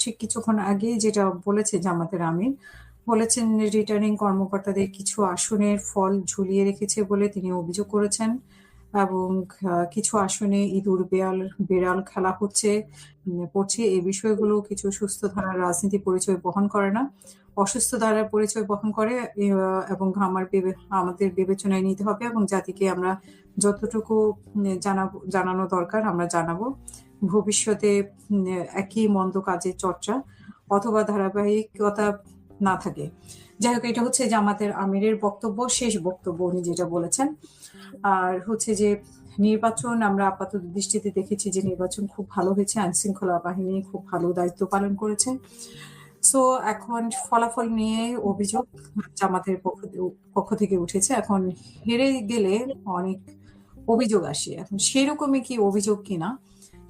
ঠিক কিছুক্ষণ আগেই যেটা বলেছে জামাতের আমির, বলেছেন রিটার্নিং কর্মকর্তাদের কিছু আসনের ফল ঝুলিয়ে রেখেছে বলে তিনি অভিযোগ করেছেন এবং কিছু আসনে ইঁদুর বেড়াল খেলা পড়ছে। এই বিষয়গুলো কিছু সুস্থ ধারার রাজনীতি পরিচয় বহন করে না। অসুস্থ ধারার পরিচয় বহন করে এবং আমাদের বিবেচনায় নিতে হবে এবং জাতিকে আমরা যতটুকু জানানো দরকার আমরা জানাবো। ভবিষ্যতে একই মন্দ কাজের চর্চা অথবা ধারাবাহিকতা না থাকে। যাই হোক, এটা হচ্ছে জামাতের আমিরের বক্তব্য, শেষ বক্তব্য উনি যেটা বলেছেন। আর হচ্ছে যে নির্বাচন আমরা আপাতত দৃষ্টিতে দেখেছি যে নির্বাচন খুব ভালো হয়েছে, আইন শৃঙ্খলা বাহিনী খুব ভালো দায়িত্ব পালন করেছে। সো এখন ফলাফল নিয়ে অভিযোগ জামাতের পক্ষ থেকে উঠেছে। এখন হেরে গেলে অনেক অভিযোগ আসে, এখন সেরকমই কি অভিযোগ কিনা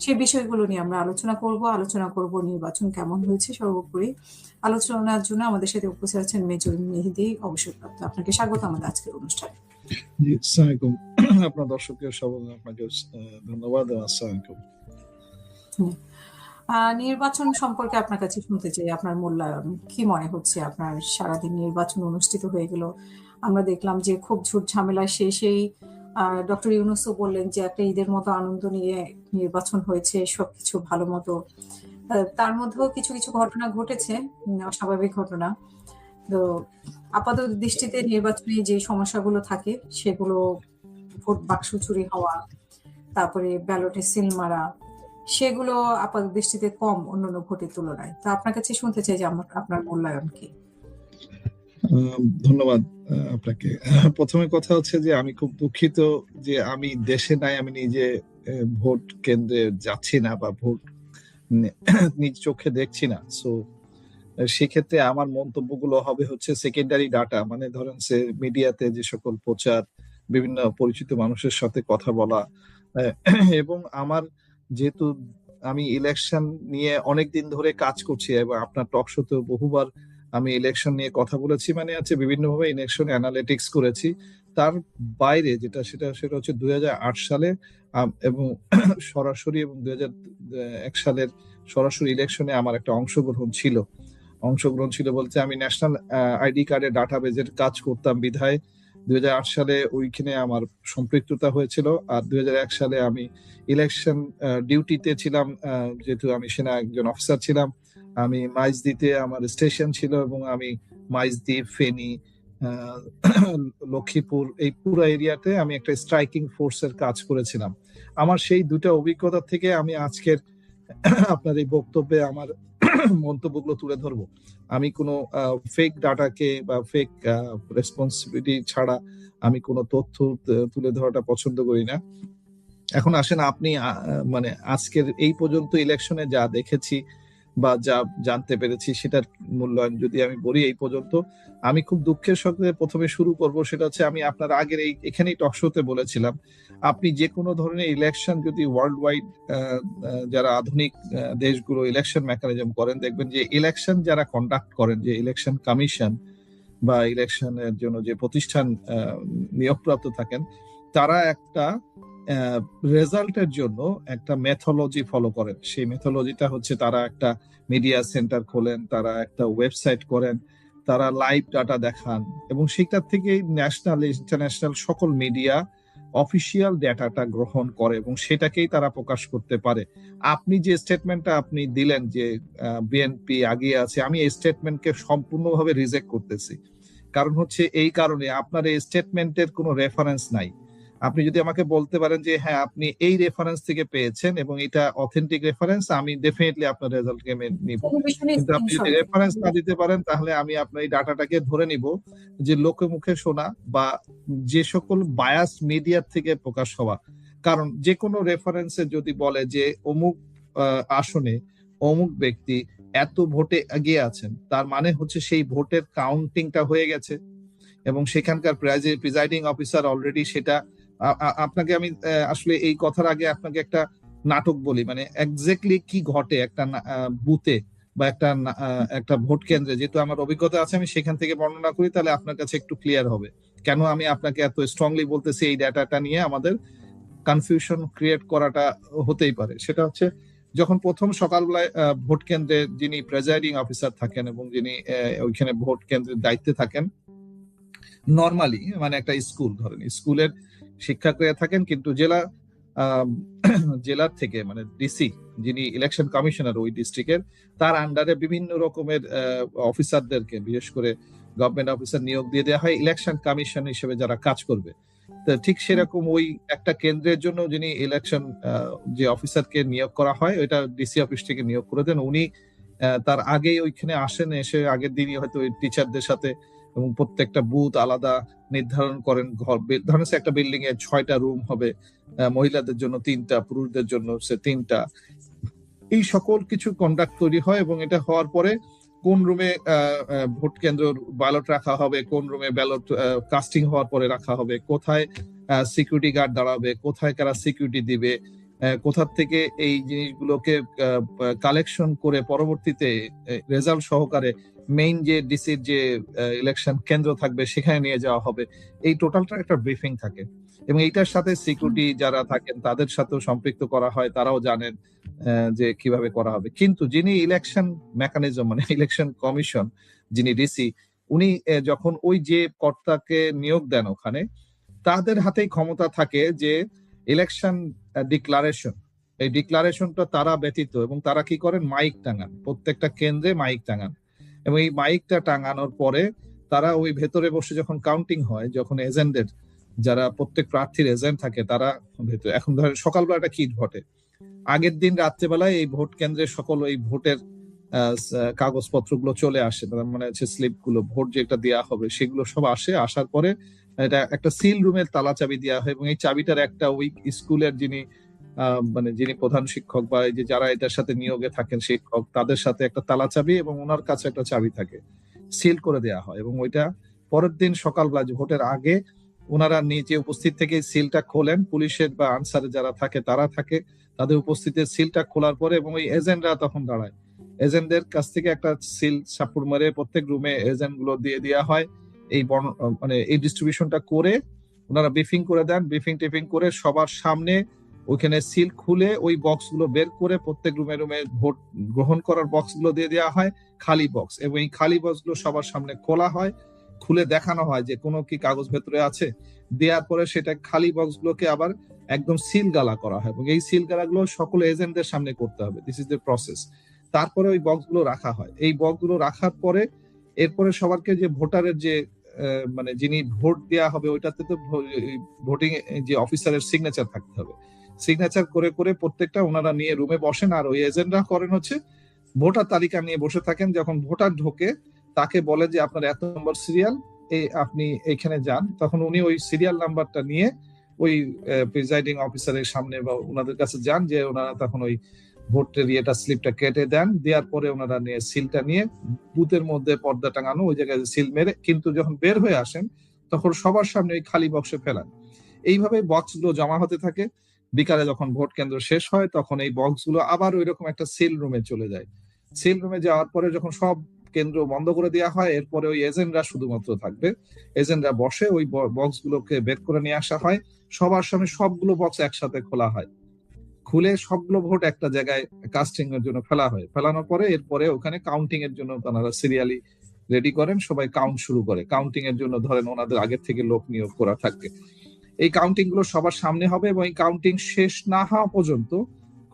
সে বিষয়গুলো নিয়ে আমরা আলোচনা করব নির্বাচন কেমন হয়েছে। সর্বোপরি আলোচনার জন্য আমাদের সাথে উপস্থিত আছেন মেজর মেহেদী, অবসরপ্রাপ্ত। আপনাকে স্বাগত আমাদের আজকের অনুষ্ঠানে। জি, আসসালামু আলাইকুম। আপনার দর্শকদের সবাই আপনাকে ধন্যবাদ। আসসালামু আলাইকুম। নির্বাচন সম্পর্কে আপনার কাছে শুনতে চাই, আপনার মূল্যায়ন কি মনে হচ্ছে? আপনার সারাদিন নির্বাচন অনুষ্ঠিত হয়ে গেল, আমরা দেখলাম যে খুব ঝুট ঝামেলা শেষেই ডক্টর ইউনূসও বললেন যে একটা ঈদের মতো আনন্দ নিয়ে নির্বাচন হয়েছে, সবকিছু ভালো মতো। তার মধ্যেও কিছু কিছু ঘটনা ঘটেছে, অস্বাভাবিক ঘটনা। তো আপাতত দৃষ্টিতে নির্বাচনে যে সমস্যাগুলো থাকে সেগুলো ভোট বাক্স চুরি হওয়া, তারপরে ব্যালটে সিল মারা, সেগুলো আপাত দৃষ্টিতে কম অন্যান্য ভোটের তুলনায়। তো আপনার কাছে শুনতে চাই যে আপনার মূল্যায়ন কি? ধন্যবাদ আপনাকে। প্রথমে কথা হচ্ছে যে আমি খুব দুঃখিত যে আমি দেশে নাই, আমি নিজে ভোট কেন্দ্রে যাচ্ছি না বা ভোট নিজ চোখে দেখছি না। সো সেক্ষেত্রে আমার মন্তব্যগুলো হবে হচ্ছে সেকেন্ডারি ডাটা, মানে ধরেন মিডিয়াতে যে সকল প্রচার, বিভিন্ন পরিচিত মানুষের সাথে কথা বলা, এবং আমার যেহেতু আমি ইলেকশন নিয়ে অনেকদিন ধরে কাজ করছি এবং আপনার টক শোতে বহুবার আমি ইলেকশন নিয়ে কথা বলেছি, মানে আছে বিভিন্নভাবে ইলেকশন অ্যানালিটিক্স করেছি। তার বাইরে সেটা হচ্ছে 2008 সালে এবং সরাসরি এবং 2001 সালের সরাসরি ইলেকশনে আমার একটা অংশগ্রহণ ছিল বলতে আমি ন্যাশনাল আইডি কার্ডের ডাটাবেজের কাজ করতাম বিধায় 2008 সালে ওইখানে আমার সম্পৃক্ততা হয়েছিল। আর 2001 সালে আমি ইলেকশন ডিউটিতে ছিলাম, যেহেতু আমি সেনা একজন অফিসার ছিলাম। আমি মাইজদিতে আমার স্টেশন ছিল এবং আমি মাইজদি, ফেনী, লক্ষ্মীপুর এই পুরো এরিয়াতে আমি একটা স্ট্রাইকিং ফোর্সের কাজ করেছিলাম। আমার সেই দুটো অভিজ্ঞতা থেকে আমি আজকের আপনার এই বক্তব্যে আমার মন্তব্যগুলো তুলে ধরবো। আমি কোনো ফেক ডাটাকে বা ফেক রেসপন্সিবিলিটি ছাড়া আমি কোনো তথ্য তুলে ধরাটা পছন্দ করি না। এখন আসেন, আপনি মানে আজকের এই পর্যন্ত ইলেকশনে যা দেখেছি বা যা জানতে পেরেছি সেটার মূল্যায়ন যদি আমি বলি, এই পর্যন্ত আমি খুব দুঃখের সাথে প্রথমে শুরু করব। সেটা হচ্ছে আমি আপনার আগের এখানেই টক শোতে বলেছিলাম, আপনি যে কোনো ধরনের ইলেকশন যদি ওয়ার্ল্ড ওয়াইড যারা আধুনিক দেশগুলো ইলেকশন মেকানিজম করেন, দেখবেন যে ইলেকশন যারা কন্ডাক্ট করেন, যে ইলেকশন কমিশন বা ইলেকশনের জন্য যে প্রতিষ্ঠান নিয়োগপ্রাপ্ত থাকেন, তারা একটা রেজাল্টের জন্য একটা মেথোলজি ফলো করেন। সেই মেথোলজিটা হচ্ছে তারা একটা মিডিয়া সেন্টার খোলেন, তারা একটা ওয়েবসাইট করেন, তারা লাইভ ডাটা দেখান এবং সেটার থেকে ন্যাশনাল ইন্টারন্যাশনাল সকল মিডিয়া অফিসিয়াল ডেটাটা গ্রহণ করে এবং সেটাকেই তারা প্রকাশ করতে পারে। আপনি যে স্টেটমেন্টটা আপনি দিলেন যে বিএনপি আগিয়ে আছে, আমি এই স্টেটমেন্টকে সম্পূর্ণভাবে রিজেক্ট করতেছি। কারণ হচ্ছে এই কারণে আপনার এই স্টেটমেন্টের কোনো রেফারেন্স নাই। আপনি যদি আমাকে বলতে পারেন যে হ্যাঁ আপনি এই রেফারেন্স থেকে পেয়েছেন এবং এটা অথেন্টিক রেফারেন্স, আমি ডেফিনেটলি আপনার রেজাল্টকে নিব। কিন্তু আপনি যদি রেফারেন্স না দিতে পারেন, তাহলে আমি আপনার এই ডাটাটাকে ধরে নিব যে লোকে মুখে শোনা বা যে সকল বায়াস মিডিয়ার থেকে প্রকাশ হওয়া। কারণ যে কোনো রেফারেন্সে যদি বলে যে অমুক আসনে অমুক ব্যক্তি এত ভোটে এগিয়ে আছেন, তার মানে হচ্ছে সেই ভোটের কাউন্টিংটা হয়ে গেছে এবং সেখানকার প্রিজাইডিং অফিসার অলরেডি সেটা আপনাকে আমি আসলে এই কথার আগে আপনাকে একটা নাটক বলি, মানে এক্স্যাক্টলি কি ঘটে একটা বুথে বা একটা ভোট কেন্দ্রে। যেহেতু আমার অভিজ্ঞতা আছে, আমি সেখান থেকে বর্ণনা করি, তাহলে আপনার কাছে একটু ক্লিয়ার হবে কেন আমি আপনাকে এত স্ট্রংলি বলতেছি এই ডাটাটা নিয়ে আমাদের কনফিউশন ক্রিয়েট করাটা হতেই পারে। সেটা হচ্ছে যখন প্রথম সকালবেলায় ভোট কেন্দ্রে যিনি প্রেজাইডিং অফিসার থাকেন এবং যিনি ওইখানে ভোট কেন্দ্রের দায়িত্বে থাকেন, নর্মালি মানে একটা স্কুল ধরেন, স্কুলের শিক্ষকরা থাকেন, কিন্তু জেলার থেকে মানে ডিসি যিনি ইলেকশন কমিশনার ওই ডিস্ট্রিক্টের, তার আন্ডারে বিভিন্ন রকমের অফিসারদেরকে, বিশেষ করে গভর্নমেন্ট অফিসার নিয়োগ দিয়ে দেওয়া হয় ইলেকশন কমিশন হিসেবে যারা কাজ করবে। তো ঠিক সেরকম ওই একটা কেন্দ্রের জন্য যিনি ইলেকশন যে অফিসারকে নিয়োগ করা হয়, ওইটা ডিসি অফিস থেকে নিয়োগ করে দেন। উনি তার আগেই ওইখানে আসেন, এসে আগের দিনই হয়তো ওই টিচারদের সাথে এবং প্রত্যেকটা বুথ আলাদা নির্ধারণ করেন। ধরেন একটা বিল্ডিং এ 6টা রুম হবে, মহিলাদের জন্য 3টা, পুরুষদের জন্য 3টা, এই সকল কিছু কন্ডাক্ট তৈরি হয়। এবং এটা হওয়ার পরে কোন রুমে ভোট কেন্দ্র ব্যালট রাখা হবে, কোন রুমে ব্যালট কাস্টিং হওয়ার পরে রাখা হবে, কোথায় সিকিউরিটি গার্ড দাঁড়াবে, কোথায় কারা সিকিউরিটি দিবে, কোথা থেকে এই জিনিসগুলোকে কালেকশন করে পরবর্তীতে রেজাল্ট সহকারে মেইন যে ডিসির যে ইলেকশন কেন্দ্র থাকবে সেখানে নিয়ে যাওয়া হবে। এই টোটালটা একটা ব্রিফিং থাকে এবং এইটার সাথে সিকিউরিটি যারা থাকেন তাদের সাথেও সম্পৃক্ত করা হয়, তারাও জানেন যে কিভাবে করা হবে। কিন্তু যিনি ইলেকশন মেকানিজম মানে ইলেকশন কমিশন, যিনি ডিসি, উনি যখন ওই যে কর্তাকে নিয়োগ দেন ওখানে, তাদের হাতেই ক্ষমতা থাকে যে ইলেকশন ডিক্লারেশন, এই ডিক্লারেশনটা তারা ব্যতীত, এবং তারা কি করেন, মাইক টাঙান, প্রত্যেকটা কেন্দ্রে মাইক টাঙান। এবং এই মাইকটা টাঙানোর পরে তারা ওই ভেতরে বসে যখন কাউন্টিং হয়, যখন এজেন্টদের যারা প্রত্যেক প্রার্থীর এজেন্ট থাকে তারা ভেতরে, এখন ধরেন সকালবেলাটা কি ঘটে, আগের দিন রাত্রেবেলায় এই ভোট কেন্দ্রে সকল এই ভোটের কাগজপত্রগুলো চলে আসে, মানে হচ্ছে স্লিপ গুলো, ভোট যেটা দেওয়া হবে সেগুলো সব আসে। আসার পরে এটা একটা সিল রুমের তালা চাবি দেওয়া হয় এবং এই চাবিটার একটা ওই স্কুলের যিনি মানে যিনি প্রধান শিক্ষক বা এই যে যারা এটার সাথে নিয়োগে থাকেন শিক্ষক, তাদের সাথে একটা তালা চাবি এবং ওনার কাছে একটা চাবি থাকে, সিল করে দেওয়া হয়। এবং ওইটা পরের দিন সকালবেলা ভোটের আগে ওনারা নিজে উপস্থিত থেকে সিলটা খোলেন, পুলিশের বা আনসারে যারা থাকে তারা থাকে, তাদের উপস্থিতিতে সিলটা খোলার পরে এবং ওই এজেন্টরা তখন দাঁড়ায়, এজেন্টদের কাছ থেকে একটা সিল সাপুর মারে প্রত্যেক রুমে এজেন্ট গুলো দিয়ে দেওয়া হয়। এই মানে এই ডিস্ট্রিবিউশনটা করে ওনারা ব্রিফিং করে দেন, ব্রিফিং টিফিং করে সবার সামনে ওইখানে সিল খুলে ওই বক্স গুলো বের করে প্রত্যেক রুমে রুমে ভোট গ্রহণ করার বক্স গুলো দিয়ে দেওয়া হয়, খালি বক্স, এবং এই খালি বক্স গুলো সবার সামনে খোলা হয়, খুলে দেখানো হয় যে কোনো কি কাগজ ভেতরে আছে। দেওয়ার পরে সেটা খালি বক্স গুলোকে আবার একদম সিল গালা করা হয় এবং এই সিল গালা গুলো সকল এজেন্টদের সামনে করতে হবে, দিস ইজ দ্য প্রসেস। তারপরে ওই বক্স গুলো রাখা হয়। এই বক্স গুলো রাখার পরে এরপরে সবারকে যে ভোটারের যে মানে যিনি ভোট দেওয়া হবে ওইটাতে তো ভোটিং যে অফিসারের সিগনেচার থাকতে হবে, সিগনেচার করে করে প্রত্যেকটা ওনারা নিয়ে রুমে বসেন। আর ওই এজেন্টরা করেন হচ্ছে ভোটার তালিকা নিয়ে বসে থাকেন, যখন ভোটার ঢোকে তাকে বলে যে আপনার এত নম্বর সিরিয়াল, আপনি এইখানে যান, তখন উনি ওই সিরিয়াল নাম্বারটা নিয়ে ওই প্রিজাইডিং অফিসারের সামনে বা ওনাদের কাছে যান, যে ওনারা তখন ওই ভোটের ইয়েটা স্লিপটা কেটে দেন, দেওয়ার পরে ওনারা নিয়ে সিলটা নিয়ে বুথের মধ্যে পর্দা টাঙানো ওই জায়গায় সিল মেরে, কিন্তু যখন বের হয়ে আসেন তখন সবার সামনে ওই খালি বক্সে ফেলান। এইভাবে বক্স গুলো জমা হতে থাকে। বিকালে যখন ভোট কেন্দ্র শেষ হয় তখন এই বক্স গুলো আবার ওই রকম একটা সিল রুমে চলে যায়। সিল রুমে যাওয়ার পরে যখন সব কেন্দ্র বন্ধ করে দেওয়া হয়, এরপরে ওই এজেন্টরা শুধুমাত্র থাকবে, এজেন্টরা বসে ওই বক্স গুলোকে বের করে নিয়ে আসা হয়, সবার সামনে সবগুলো বক্স একসাথে খোলা হয়, খুলে সবগুলো ভোট একটা জায়গায় কাস্টিং এর জন্য ফেলা হয়। ফেলানোর পরে এরপরে ওখানে কাউন্টিং এর জন্য ওনারা সিরিয়ালি রেডি করেন, সবাই কাউন্ট শুরু করে। কাউন্টিং এর জন্য ধরেন ওনাদের আগের থেকে লোক নিয়োগ করা থাকে। এই কাউন্টিং গুলো সবার সামনে হবে এবং এই কাউন্টিং শেষ না হওয়া পর্যন্ত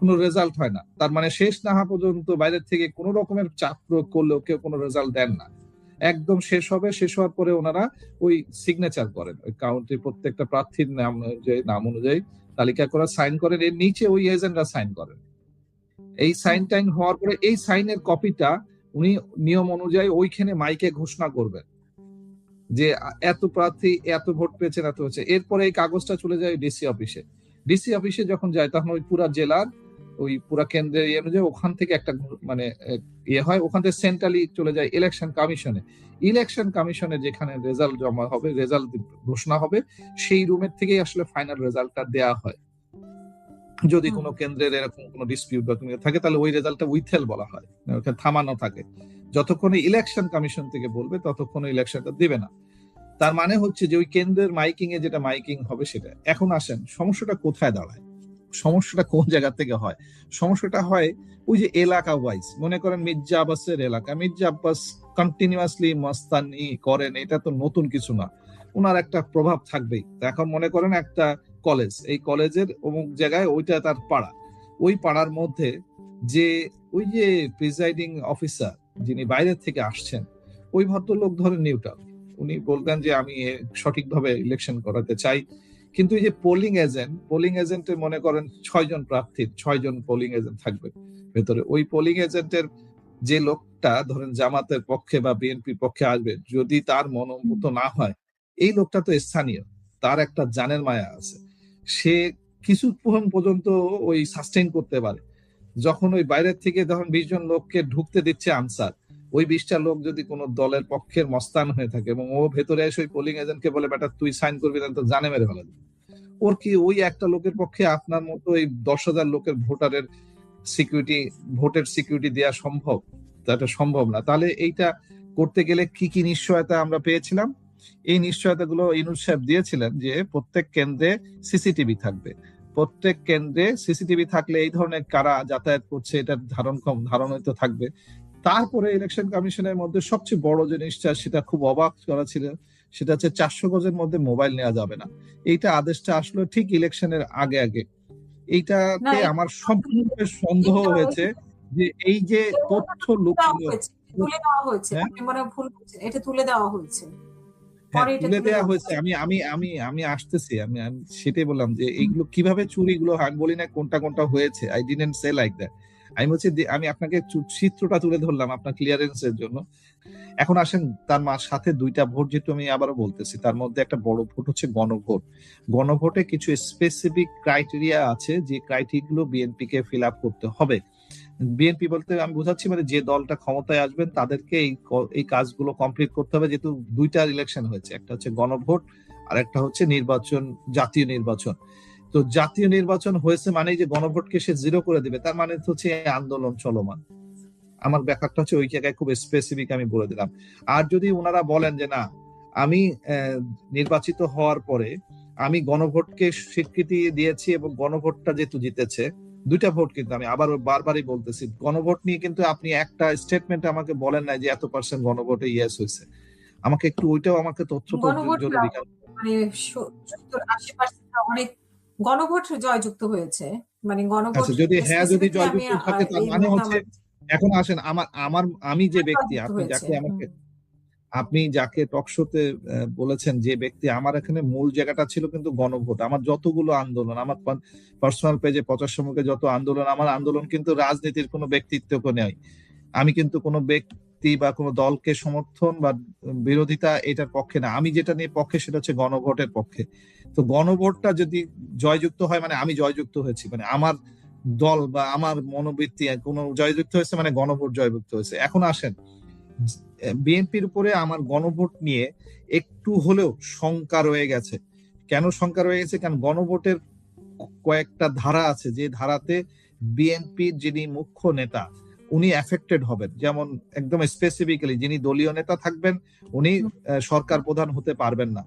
কোনো রেজাল্ট হয় না। তার মানে শেষ না হওয়া পর্যন্ত বাইরের থেকে কোনো রকমের চাপ প্রয়োগ করলেও কেউ কোনো রেজাল্ট দেন না। একদম শেষ হবে, শেষ হওয়ার পরে ওনারা ওই সিগনেচার করেন, ওই কাউন্টে প্রত্যেকটা প্রার্থীর নাম অনুযায়ী তালিকা করা সাইন করেন, এর নিচে ওই এজেন্টরা সাইন করেন। এই সাইন টাইন হওয়ার পরে এই সাইনের কপিটা উনি নিয়ম অনুযায়ী ওইখানে মাইকে ঘোষণা করবেন যে এত প্রার্থী এত ভোট পেয়েছেন, এত হচ্ছে। এরপরে এই কাগজটা চলে যায় ডিসি অফিসে। ডিসি অফিসে যখন যায় তখন ওই পুরা জেলার ওই পুরা কেন্দ্রের ইয়ে অনুযায়ী ওখান থেকে একটা মানে ইয়ে হয়, ওখান থেকে সেন্ট্রালি চলে যায় ইলেকশন কমিশনে। ইলেকশন কমিশনে যেখানে রেজাল্ট জমা হবে, রেজাল্ট ঘোষণা হবে, সেই রুমের থেকেই আসলে ফাইনাল রেজাল্টটা দেয়া হয়। যদি কোনো কেন্দ্রের এরকম কোনো ডিসপিউট বা থাকে তাহলে ওই রেজাল্টটা উইথহেল বলা হয়, ওখানে থামানো থাকে, যতক্ষণ ইলেকশন কমিশন থেকে বলবে ততক্ষণ ইলেকশনটা দিবে না। তার মানে হচ্ছে যে ওই কেন্দ্রের মাইকিং এ যেটা মাইকিং হবে সেটা। এখন আসেন সমস্যাটা কোথায় দাঁড়ায়। সমস্যাটা কোন জায়গা থেকে হয়? সমস্যাটা হয় ওই যে এলাকা ওয়াইজ। মনে করেন মির্জা আব্বাসের এলাকা, মির্জা আব্বাস কন্টিনিউয়াসলি মস্তানি করেন, এটা তো নতুন কিছু না, ওনার একটা প্রভাব থাকবেই। এখন মনে করেন একটা কলেজ, এই কলেজের অমুক জায়গায় ওইটা তার পাড়া, ওই পাড়ার মধ্যে যে ওই যে প্রিজাইডিং অফিসার যিনি বাইরের থেকে আসছেন, ওই ভদ্রলোক ধরেন নিউট্রাল, উনি বলবেন যে আমি সঠিকভাবে ইলেকশন করাতে চাই, কিন্তু এই যে পোলিং এজেন্টের মনে করেন 6 জন প্রার্থীর 6 জন পোলিং এজেন্ট থাকবে ভেতরে, ওই পোলিং এজেন্টের যে লোকটা ধরেন জামাতের পক্ষে বা বিএনপির পক্ষে আসবে, যদি তার মনোমত না হয়, এই লোকটা তো স্থানীয়, তার একটা জানের মায়া আছে, সে কিছুক্ষণ পর্যন্ত ওই সাস্টেইন করতে পারে। যখন ওই বাইরের থেকে ধরেন 20 জন লোককে ঢুকতে দিচ্ছে আনসার, ওই 20টা লোক যদি কোনো দলের পক্ষের মস্তান হয়ে থাকে এবং ও ভেতরে এসে ওই পোলিং এজেন্টকে বলে বেটা তুই সাইন করবি না তো জানে মেরে ফেলা, ওর কি ওই একটা লোকের পক্ষে আপনার মতো এই 10,000 লোকের ভোটারের সিকিউরিটি, ভোটের সিকিউরিটি দেওয়া সম্ভব? এটা সম্ভব না। তাহলে এইটা করতে গেলে কি কি নিশ্চয়তা আমরা পেয়েছিলাম? এই নিশ্চয়তাগুলো ইউনূস সাহেব দিয়েছিলেন যে প্রত্যেক কেন্দ্রে সিসিটিভি থাকবে, প্রত্যেক কেন্দ্রে সিসিটিভি থাকলে এই ধরনের কারা যাতায়াত করছে এটার ধারণ হয়তো থাকবে। তারপরে ইলেকশন কমিশনের মধ্যে সবচেয়ে বড় জিনিসটা, সেটা খুব অবাক করা ছিল, সেটা হচ্ছে 400 গজের মধ্যে মোবাইল নেওয়া যাবে না। এইটা আদেশটা আসলো ঠিক ইলেকশনের আগে আগে। না এইটাতে আমার সম্পূর্ণ সন্দেহ হয়েছে যে এই যে তথ্য লুকানো, তুলে দেওয়া হয়েছে, হ্যাঁ আপনি মনে হয় ভুল করছেন, এটা তুলে দেওয়া হয়েছে, হ্যাঁ পরে এটা তুলে তুলে দেওয়া দেওয়া হয়েছে। আমি আমি আমি আমি আসতেছি, আমি আমি সেটাই বললাম যে এইগুলো কিভাবে চুরিগুলো, আমি বলি না কোনটা কোনটা হয়েছে, I didn't say like that. আমি বলছি আমি আপনাকে চিত্রটা তুলে ধরলাম আপনার ক্লিয়ারেন্সের জন্য। এখন আসেন তার সাথে 2টা ভোট, যেহেতু আমি আবারও বলতেছি, তার মধ্যে একটা বড় ভোট হচ্ছে গণভোট। গণভোটে কিছু স্পেসিফিক ক্রাইটেরিয়া আছে, যে ক্রাইটেরিয়া গুলো বিএনপি কে ফিল আপ করতে হবে। বিএনপি বলতে আমি বোঝাচ্ছি মানে যে দলটা ক্ষমতায় আসবেন তাদেরকে এই কাজগুলো কমপ্লিট করতে হবে, যেহেতু 2টা ইলেকশন হয়েছে, একটা হচ্ছে গণভোট আর একটা হচ্ছে নির্বাচন, জাতীয় নির্বাচন। তো জাতীয় নির্বাচন হয়েছে মানে যে গণভোটকে সে জিরো করে দিবে, তার মানে হচ্ছে আন্দোলন চলমান। আমার ব্যাপারটা হচ্ছে ওই জায়গায় খুব স্পেসিফিক আমি বলে দিলাম। আর যদি ওনারা বলেন যে না, আমি নির্বাচিত হওয়ার পরে আমি গণভোটকে স্বীকৃতি দিয়েছি এবং গণভোটটা যেহেতু জিতেছে, 2টা ভোট, কিন্তু আমি আবার বারবারই বলতেছি গণভোট নিয়ে কিন্তু আপনি একটা স্টেটমেন্ট আমাকে বলেন নাই যে এত পার্সেন্ট গণভোটে ইয়েস হয়েছে। আমাকে একটু ওইটাও আমাকে তথ্য তো গণভোট জরুরি। মানে 70-80% অনেক গণভোট জয়যুক্ত হয়েছে, মানে গণভোট আচ্ছা, যদি হ্যাঁ যদি স্পেসিফিকলি আমি জয়যুক্ত থাকে তার এই মানে মুহূর্তে হচ্ছে, আমার এখন আসেন আমার আমার আমি যে ব্যক্তি, জয়যুক্ত আপনি হয়েছে। যাকে আমাকে আপনি যাকে টকশোতে বলেছেন, যে ব্যক্তি, আমার এখানে মূল জায়গাটা ছিল কিন্তু গণভোট। আমার যতগুলো আন্দোলন, আমার পার্সোনাল পেজে 50 মুখে যত আন্দোলন, আমার আন্দোলন কিন্তু রাজনীতির কোনো ব্যক্তিত্বকে নেই। আমি কিন্তু কোনো ব্যক্তি বা কোনো দলকে সমর্থন বা বিরোধিতা এটার পক্ষে না। আমি যেটা নিয়ে পক্ষে সেটা হচ্ছে গণভোটের পক্ষে। তো গণভোটটা যদি জয়যুক্ত হয় মানে আমি জয়যুক্ত হয়েছি, মানে আমার দল বা আমার মনোবৃত্তি কোনো জয়যুক্ত হয়েছে, মানে গণভোট জয়যুক্ত হয়েছে। এখন আসেন বিএনপির উপরে আমার গণভোট নিয়ে একটু হলেও শঙ্কা রয়ে গেছে। কেন শঙ্কা রয়ে গেছে? কারণ গণভোটের কয়েকটা ধারা আছে, যে ধারাতে বিএনপির যিনি মুখ্য নেতা উনি এফেক্টেড হবেন। যেমন একদম স্পেসিফিক্যালি যিনি দলীয় নেতা থাকবেন উনি সরকার প্রধান হতে পারবেন না।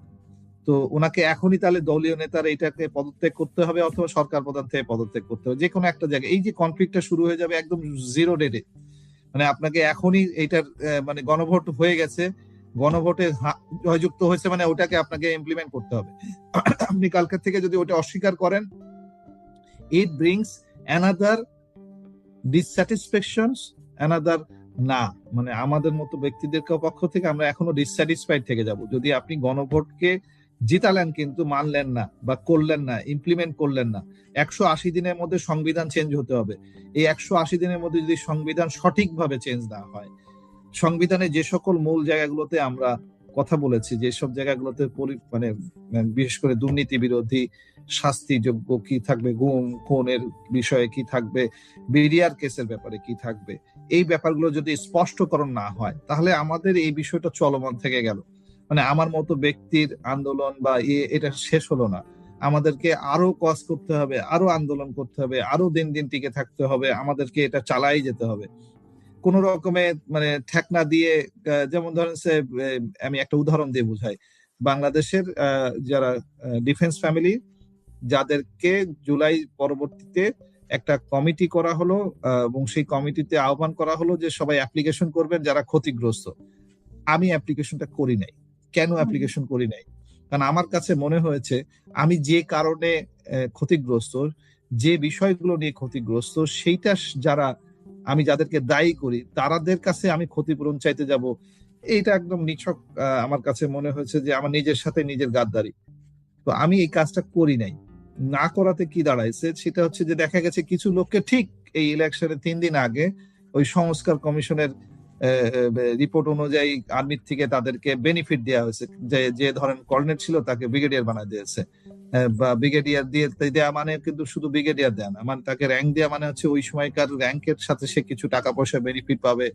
তো ওনাকে এখনই তাহলে দলীয় নেতার এইটাকে পদত্যাগ করতে হবে অথবা সরকার প্রধান থেকে পদত্যাগ করতে হবে, যে কোনো একটা জায়গায়। এই যে কনফ্লিক্টটা শুরু হয়ে যাবে একদম জিরো ডেটে, মানে আপনাকে এখনই এইটার মানে গণভোট হয়ে গেছে, গণভোটে জয়যুক্ত হয়েছে, মানে ওটাকে আপনাকে ইমপ্লিমেন্ট করতে হবে। আপনি কালকে থেকে যদি ওটা অস্বীকার করেন, ইট ব্রিংস অ্যানাদার ডিসস্যাটিসফ্যাকশনস, অ্যানাদার না, মানে আমাদের মতো ব্যক্তিদের পক্ষ থেকে আমরা এখনো ডিসস্যাটিসফাইড থেকে যাব যদি আপনি গণভোটকে জিতালেন কিন্তু মানলেন না বা করলেন না, ইমপ্লিমেন্ট করলেন না। 180 দিনের মধ্যে সংবিধান চেঞ্জ হতে হবে। এই 180 দিনের মধ্যে যদি সংবিধান সঠিকভাবে চেঞ্জ না হয়, সংবিধানে যে সকল মূল জায়গাগুলোতে আমরা কথা বলেছি, যেসব জায়গাগুলোতে মানে বিশেষ করে দুর্নীতি বিরোধী শাস্তিযোগ্য কি থাকবে, গুম খুনের বিষয়ে কি থাকবে, বিডিআর কেসের ব্যাপারে কি থাকবে, এই ব্যাপারগুলো যদি স্পষ্টকরণ না হয় তাহলে আমাদের এই বিষয়টা চলমান থেকে গেল। মানে আমার মতো ব্যক্তির আন্দোলন বা এটা শেষ হলো না। আমাদেরকে আরো কাজ করতে হবে, আরো আন্দোলন করতে হবে, আরো দিন দিন টিকে থাকতে হবে, আমাদেরকে এটা চালাই যেতে হবে কোন রকমে, মানে ঠেকনা দিয়ে। যেমন ধরেন আমি একটা উদাহরণ দিয়ে বুঝাই। বাংলাদেশের যারা ডিফেন্স ফ্যামিলি যাদেরকে জুলাই পরবর্তীতে একটা কমিটি করা হলো, এবং সেই কমিটিতে আহ্বান করা হলো যে সবাই অ্যাপ্লিকেশন করবেন যারা ক্ষতিগ্রস্ত। আমি অ্যাপ্লিকেশনটা করি নাই। কেন অ্যাপ্লিকেশন করি নাই? কারণ আমার কাছে মনে হয়েছে আমি যে কারণে ক্ষতিগ্রস্ত, যে বিষয়গুলো নিয়ে ক্ষতিগ্রস্ত, সেইটা যারা আমি যাদেরকে দায়ী করি তাদের কাছে আমি ক্ষতিপূরণ চাইতে যাব, এইটা একদম নিছক আমার কাছে মনে হয়েছে যে আমার নিজের সাথে নিজের গাদ্দারি। তো আমি এই কাজটা করি নাই। না করাতে কি দাঁড়াইছে সেটা হচ্ছে যে দেখা গেছে কিছু লোককে ঠিক এই ইলেকশনের 3 দিন আগে ওই সংস্কার কমিশনের রিপোর্ট অনুযায়ী আর্মির থেকে তাদেরকে বেনিফিট দেওয়া হয়েছে, যে ধরেন কর্নেল ছিল তাকে ব্রিগেডিয়ার বানায় দিয়েছে, বা ব্রিগেডিয়ার দিয়ে দেওয়া মানে কিন্তু শুধু ব্রিগেডিয়ার দেয় না, মানে তাকে র্যাঙ্ক দেওয়া মানে হচ্ছে ওই সময়কার র্যাঙ্কের সাথে সে কিছু টাকা পয়সা বেনিফিট পাবে,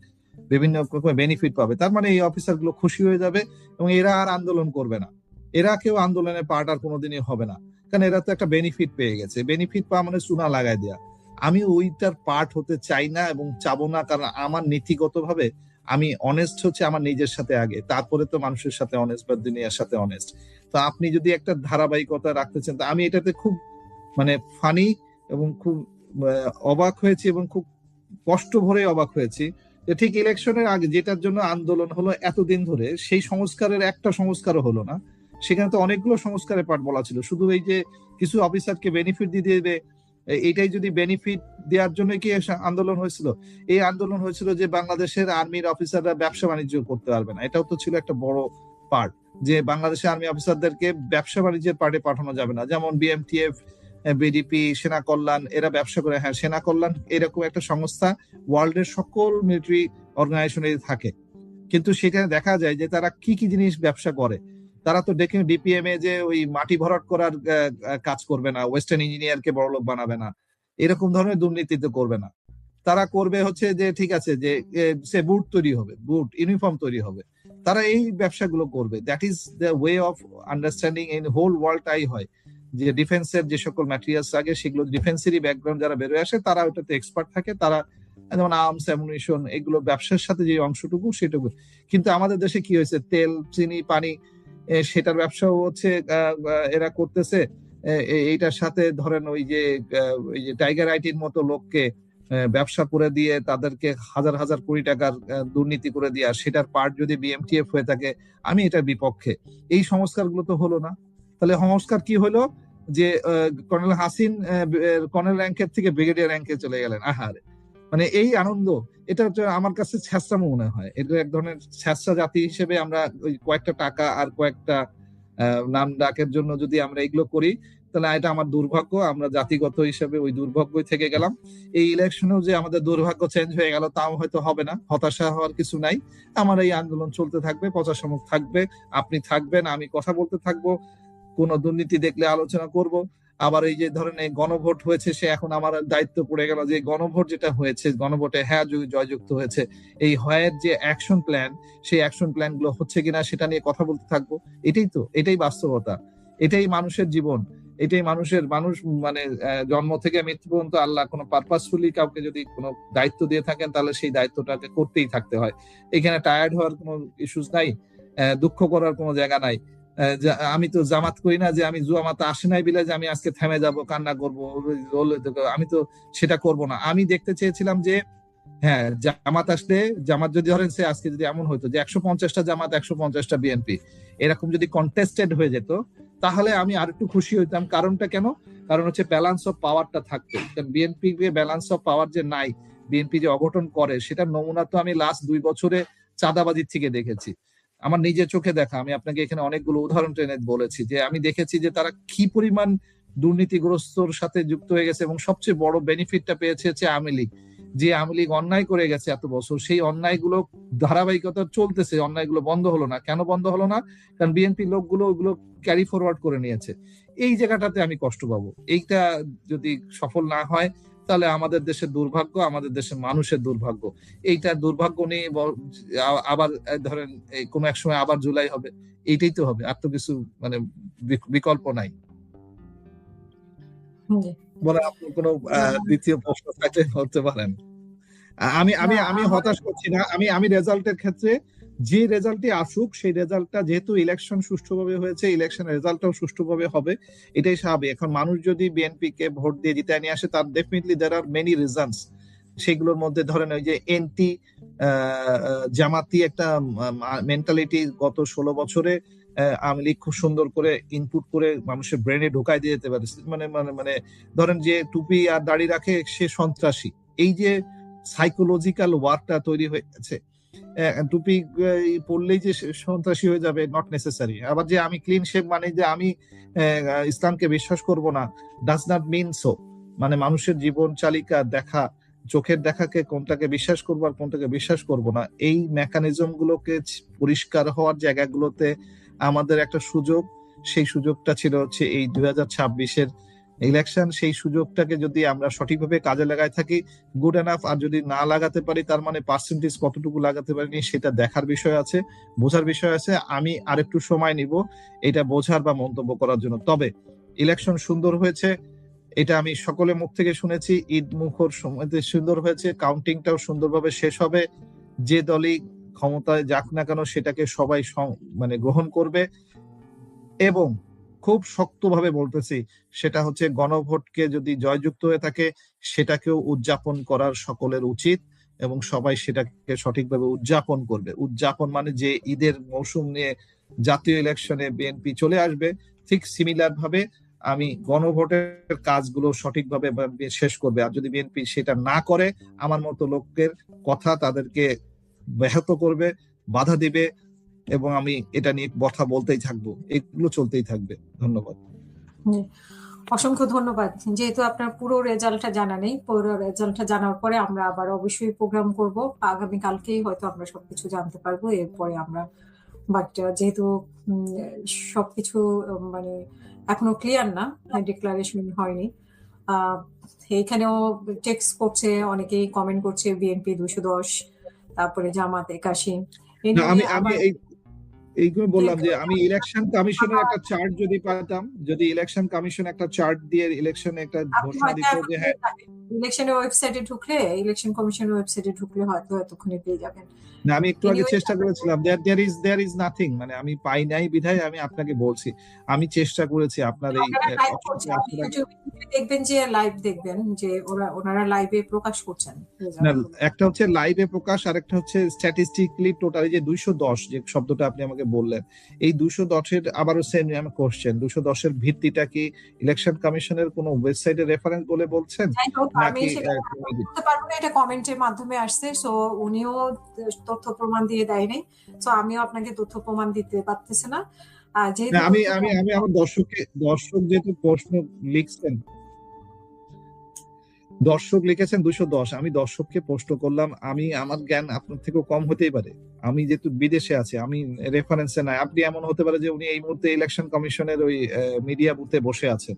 বিভিন্ন রকমের বেনিফিট পাবে। তার মানে এই অফিসার গুলো খুশি হয়ে যাবে এবং এরা আর আন্দোলন করবে না, এরা কেউ আন্দোলনের পার্ট আর কোনোদিনই হবে না, কারণ এরা তো একটা বেনিফিট পেয়ে গেছে। বেনিফিট পাওয়া মানে চুনা লাগাই দেয়া। আমি ওইটার পার্ট হতে চাই না এবং চাবো না, কারণ আমার নীতিগতভাবে আমি অনেস্ট হচ্ছে আমার নিজের সাথে আগে, তারপরে তো মানুষের সাথে অনেস্ট বা দুনিয়ার সাথে অনেস্ট। তো আপনি যদি একটা ধারাবাহিকতা রাখতে চান, তো আমি এটাতে খুব মানে ফানি এবং খুব অবাক হয়েছি এবং খুব কষ্ট ভরে অবাক হয়েছি যে ঠিক ইলেকশনের আগে যেটার জন্য আন্দোলন হলো এতদিন ধরে, সেই সংস্কারের একটা সংস্কারও হলো না। সেখানে তো অনেকগুলো সংস্কারের পার্ট বলা ছিল, শুধু এই যে কিছু অফিসারকে বেনিফিট দিয়ে দেবে, এইটাই যদি বেনিফিট দেওয়ার জন্য কি আন্দোলন হয়েছিল? এই আন্দোলন হয়েছিল যে বাংলাদেশের আর্মির অফিসাররা ব্যবসা বাণিজ্য করতে পারবে না, এটাও তো ছিল একটা বড় পার্ট, যে বাংলাদেশের আর্মি অফিসারদেরকে ব্যবসা বাণিজ্যের পার্টে পাঠানো যাবে না। যেমন বিএমটিএফ, বিডিপি, সেনা কল্যাণ, এরা ব্যবসা করে। হ্যাঁ, সেনা কল্যাণ এরকম একটা সংস্থা ওয়ার্ল্ডের সকল মিলিটারি অর্গানাইজেশনে থাকে, কিন্তু সেখানে দেখা যায় যে তারা কি কি জিনিস ব্যবসা করে। তারা তো দেখেন ডিপিএম এ যে ওই মাটি ভরাট করার কাজ করবে না, ওয়েস্টার্ন ইঞ্জিনিয়ারকে বড়লোক বানাবে না, এরকম ধরনের দুর্নীতি তো করবে না। তারা করবে হচ্ছে যে ঠিক আছে যে সে বুট তৈরি হবে, বুট ইউনিফর্ম তৈরি হবে, তারা এই ব্যবসাগুলো করবে। That is the way of understanding in whole world. তাই হয় যে ডিফেন্সের যে সকল ম্যাটেরিয়ালস লাগে সেগুলো ডিফেন্সেরই ব্যাকগ্রাউন্ড যারা বেরোয় আসে তারা ওটাতে এক্সপার্ট থাকে, তারা যেমন আর্মস, অ্যামুনিশন, এগুলো ব্যবসার সাথে যে অংশটুকু সেটুকু। কিন্তু আমাদের দেশে কি হয়েছে, তেল, চিনি, পানি, সেটার ব্যবসাও হচ্ছে এরা করতেছে। এইটার সাথে ধরেন ওই যে টাইগার আইটির মতো লোককে ব্যবসা করে দিয়ে তাদেরকে হাজার হাজার কোটি টাকার দুর্নীতি করে দিয়ে, সেটার পার্ট যদি বিএমটিএফ হয়ে থাকে, আমি এটার বিপক্ষে। এই সংস্কারগুলো তো হলো না। তাহলে সংস্কার কি হলো যে কর্নেল হাসিন কর্নেল র্যাঙ্কের থেকে ব্রিগেডিয়ার র্যাঙ্কে চলে গেলেন। আহারে, মানে এই আনন্দ, এটা আমার কাছে ছ্যাঁচড়ামো মনে হয়। এটা এক ধরনের ছ্যাঁচড়া জাতি হিসেবে আমরা ওই কয়েকটা টাকা আর কয়েকটা নাম ডাকের জন্য যদি আমরা এগুলো করি, তাহলে এটা আমার দুর্ভাগ্য। আমরা জাতিগত হিসেবে ওই দুর্ভাগ্যই থেকে গেলাম। এই ইলেকশনেও যে আমাদের দুর্ভাগ্য চেঞ্জ হয়ে গেল তাও হয়তো হবে না, হতাশা হওয়ার কিছু নাই। আমার এই আন্দোলন চলতে থাকবে, পচাশমুখ থাকবে, আপনি থাকবেন, আমি কথা বলতে থাকবো, কোন দুর্নীতি দেখলে আলোচনা করব। আবার এই যে ধরেন এই গণভোট হয়েছে, সে এখন আমার দায়িত্ব পড়ে গেল যে গণভোট যেটা হয়েছে, গণভোটে হ্যাঁ জয়যুক্ত হয়েছে, এই হয়ের যে অ্যাকশন প্ল্যান, সেই অ্যাকশন প্ল্যান গুলো হচ্ছে কিনা সেটা নিয়ে কথা বলতে থাকবো। এটাই বাস্তবতা, এটাই মানুষের জীবন, এটাই মানুষ মানে জন্ম থেকে মৃত্যু পর্যন্ত আল্লাহ কোনো পারপাসফুলি কাউকে যদি কোনো দায়িত্ব দিয়ে থাকেন তাহলে সেই দায়িত্বটাকে করতেই থাকতে হয়। এখানে টায়ার্ড হওয়ার কোনো ইস্যুস নাই, দুঃখ করার কোনো জায়গা নাই। আমি তো জামাত করি না যে আমি জামাত আসে নাই বিলে যে আমি আজকে থেমে যাব, কান্না করবো, আমি তো সেটা করব না। আমি দেখতে চেয়েছিলাম যে হ্যাঁ, জামাত আসলে, জামাত যদি ধরেন সে আজকে যদি এমন হইতো যে 150টা জামাত 150টা বিএনপি এরকম যদি কন্টেস্টেড হয়ে যেত, তাহলে আমি আর একটু খুশি হইতাম। কারণটা কেন? কারণ হচ্ছে ব্যালেন্স অফ পাওয়ারটা থাকতো। বিএনপি ব্যালেন্স অফ পাওয়ার যে নাই, বিএনপি যে অঘটন করে, সেটার নমুনা তো আমি লাস্ট 2 বছরে চাঁদাবাজির থেকে দেখেছি। আমার নিজের চোখে দেখা, আমি আপনাকে এখানে অনেকগুলো উদাহরণ টেনে বলেছি যে আমি দেখেছি যে তারা কি পরিমাণ দুর্নীতিগ্রস্তর সাথে যুক্ত হয়ে গেছে, এবং সবচেয়ে বড় বেনিফিটটা পেয়েছে হচ্ছে আওয়ামী লীগ। যে আওয়ামী লীগ অন্যায় করে গেছে এত বছর, সেই অন্যায়গুলো ধারাবাহিকতা চলতেছে, অন্যায়গুলো বন্ধ হলো না। কেন বন্ধ হলো না? কারণ বিএনপি লোকগুলো ওগুলো ক্যারি ফরওয়ার্ড করে নিয়েছে। এই জায়গাটাতে আমি কষ্ট পাবো। এইটা যদি সফল না হয় তাহলে আমাদের দেশের দুর্ভাগ্য, আমাদের দেশের মানুষের দুর্ভাগ্য। এইটা দুর্ভাগ্য নিয়ে আবার ধরেন কোনো এক সময় আবার জুলাই হবে, এইটাই তো হবে, আর তো কিছু মানে বিকল্প নাই। বলে আপনি কোনো দ্বিতীয় প্রশ্ন থাকলে করতে পারেন। আমি আমি আমি হতাশ করছি না, আমি রেজাল্টের ক্ষেত্রে যে রেজাল্টই আসুক সেই রেজাল্টটা, যেহেতু ইলেকশন সুষ্ঠুভাবে হয়েছে, ইলেকশন রেজাল্টটাও সুষ্ঠুভাবে হবে, এটাই স্বাভাবিক। এখন মানুষ যদি বিএনপি কে ভোট দিয়ে জিতায় নিয়ে আসে, তার definitely there are many reasons. সেগুলোর মধ্যে ধরেন ওই যে এন্টি জামাতি একটা মেন্টালিটি গত 16 বছরে আওয়ামী লীগ খুব সুন্দর করে ইনপুট করে মানুষের ব্রেনে ঢোকাই দিয়ে যেতে পারে। মানে মানে মানে ধরেন যে টুপি আর দাড়ি রাখে সে সন্ত্রাসী, এই যে সাইকোলজিক্যাল ওয়ারটা তৈরি হয়ে গেছে। টুপি পড়লেই যে সন্ত্রাসী হয়ে যাবে, নট নেসেসারি। আবার যে আমি ক্লিন শেভ মানে যে আমি ইসলামকে বিশ্বাস করব না, ডাজ নট মিন সো। মানে মানুষের জীবন চালিকা দেখা, চোখের দেখাকে কোনটাকে বিশ্বাস করবো আর কোনটাকে বিশ্বাস করব না, এই মেকানিজম গুলোকে পরিষ্কার হওয়ার জায়গাগুলোতে আমাদের একটা সুযোগ, সেই সুযোগটা ছিল হচ্ছে এই 2026-এর ইলেকশন। সেই সুযোগটাকে যদি আমরা সঠিকভাবে কাজে লাগাই থাকি, গুড এনাফ। আর যদি না লাগাতে পারি, তার মানে পার্সেন্টেজ কতটুকু লাগাতে পারিনি সেটা দেখার বিষয় আছে, বোঝার বিষয় আছে। আমি আরেকটু সময় নিব এটা বোঝার বা মন্তব্য করার জন্য। তবে ইলেকশন সুন্দর হয়েছে, এটা আমি সকলের মুখ থেকে শুনেছি। ঈদ মুখর সময়তে সুন্দর হয়েছে, কাউন্টিংটাও সুন্দরভাবে শেষ হবে। যে দলই ক্ষমতায় যাক না কেন সেটাকে সবাই মানে গ্রহণ করবে। এবং খুব শক্তভাবে বলতেছি, সেটা হচ্ছে গণভোটকে যদি জয়যুক্ত হয়ে থাকে সেটাকেও উদযাপন করার সকলের উচিত, এবং সবাই সেটাকে সঠিকভাবে উদযাপন করবে। উদযাপন মানে যে ঈদের মৌসুম নিয়ে জাতীয় ইলেকশনে বিএনপি চলে আসবে, ঠিক সিমিলার ভাবে আমি গণভোটের কাজগুলো সঠিকভাবে শেষ করবে। আর যদি বিএনপি সেটা না করে, আমার মতো লোকের কথা তাদেরকে ব্যাহত করবে, বাধা দিবে, এবং আমি এটা নিয়ে কথা বলতেই থাকবো, এগুলো চলতেই থাকবে। ধন্যবাদ। অসংখ্য ধন্যবাদ। যেহেতু আপনার পুরো রেজাল্টটা জানা নেই, পুরো রেজাল্টটা জানার পরে আমরা আবার অবশ্যই প্রোগ্রাম করব। আগামীকালকেই হয়তো আমরা সবকিছু জানতে পারবো। এরপরে আমরা যেহেতু সবকিছু মানে এখনো ক্লিয়ার না, ডিক্লারেশন হয়নি। এইখানেও টেক্সট করছে, অনেকেই কমেন্ট করছে বিএনপি 210, তারপরে জামাত 81। আমি এইগুলো বললাম যে আমি ইলেকশন কমিশনের একটা চার্ট যদি পাতাম, যদি ইলেকশন কমিশন একটা চার্ট দিয়ে ইলেকশনে একটা ঘোষণা দিত যে হ্যাঁ, ইলেকশনের ওয়েবসাইটে ঢুকলে, ইলেকশন কমিশনের ওয়েবসাইটে ঢুকলে হয়তো এতক্ষণে পেয়ে যাবেন। না, আমি একটু আগে চেষ্টা করেছিলাম, দেয়ার ইজ নাথিং, মানে আমি পাই নাই বিধায় আমি আপনাকে বলছি। আমি চেষ্টা করেছি আপনার এই দেখবেন যে লাইভ দেখবেন যে ওনারা লাইভে প্রকাশ করছেন। একটা হচ্ছে লাইভে প্রকাশ, আর একটা হচ্ছে স্ট্যাটিস্টিক্যালি টোটালি যে 210 যে শব্দটা আপনি আমাকে বললেন, এই 210-এর আবারও সেম আমি কোশ্চেন, 210-এর ভিত্তিটা কি ইলেকশন কমিশনের কোন ওয়েবসাইটে রেফারেন্স বলে বলছেন নাকি? এটা কমেন্টের মাধ্যমে আসছে, সো উনিও তথ্য প্রমাণ দিয়ে দেয়নি, সো আমিও আপনাকে তথ্য প্রমাণ দিতে পারতেছি না। আমি আমার দর্শক যেহেতু প্রশ্ন লিখছেন, দর্শক লিখেছেন 210, আমি দর্শককে প্রশ্ন করলাম। আমি আমার জ্ঞান আপনার থেকেও কম হতেই পারে, আমি যেহেতু বিদেশে আছি, আমি রেফারেন্সে নাই। আপনি এমন হতে পারে যে উনি এই মুহূর্তে ইলেকশন কমিশনের ওই মিডিয়া বুথে বসে আছেন,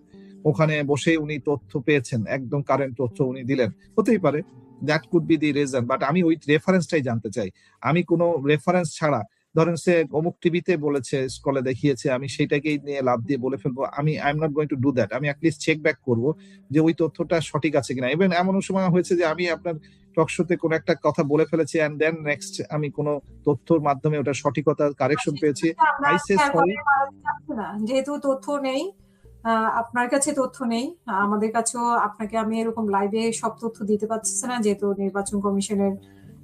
ওখানে বসে উনি তথ্য পেয়েছেন, একদম কারেন্ট তথ্য উনি দিলেন, হতেই পারে। That could be the reason, but আমি ওই রেফারেন্সটাই জানতে চাই। আমি কোনো রেফারেন্স ছাড়া, ধরেন সে অমুক টিভিতে বলেছে, স্কলে দেখিয়েছে, আমি সেটাকেই নিয়ে লাভ দিয়ে বলে ফেলবো, I am not going to do that. আমি অ্যাটলিস্ট চেক ব্যাক করবো যে ওই তথ্যটা সঠিক আছে কিনা। ইভেন এমন সময় হয়েছে যে আমি আপনার টকশোতে কোনো একটা কথা বলে ফেলেছি, এন্ড দেন নেক্সট আমি কোনো তথ্যর মাধ্যমে ওটা সঠিকতা কারেকশন পেয়েছি। I say sorry. যেহেতু তথ্য নেই, আপনার কাছে তথ্য নেই, আমাদের কাছেও আপনাকে আমি এরকম লাইভে সব তথ্য দিতে পারছি না, যেহেতু নির্বাচন কমিশনের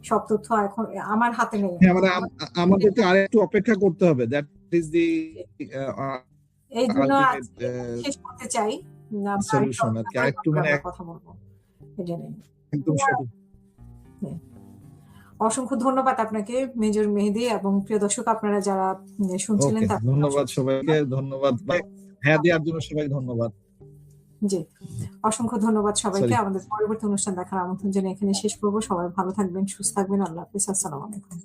সব তথ্য এখন আমার হাতে নেই। আমাদেরকে আরেকটু অপেক্ষা করতে হবে, দ্যাট ইজ দি এই জন্য শেষ করতে চাই সলিউশন আর কি। আরেকটু মানে কথা বলবো, এটা নেই। একদম সঠিক। অসংখ্য ধন্যবাদ আপনাকে মেজর মেহেদী, এবং প্রিয় দর্শক আপনারা যারা শুনছিলেন, ধন্যবাদ সবাইকে। ধন্যবাদ হ্যাঁ দেওয়ার জন্য সবাইকে ধন্যবাদ। জি, অসংখ্য ধন্যবাদ সবাইকে। আমাদের পরবর্তী অনুষ্ঠান দেখার আমন্ত্রণ জানিয়ে এখানে শেষ করবো। সবাই ভালো থাকবেন, সুস্থ থাকবেন। আল্লাহ হাফেজ। আসসালামু আলাইকুম।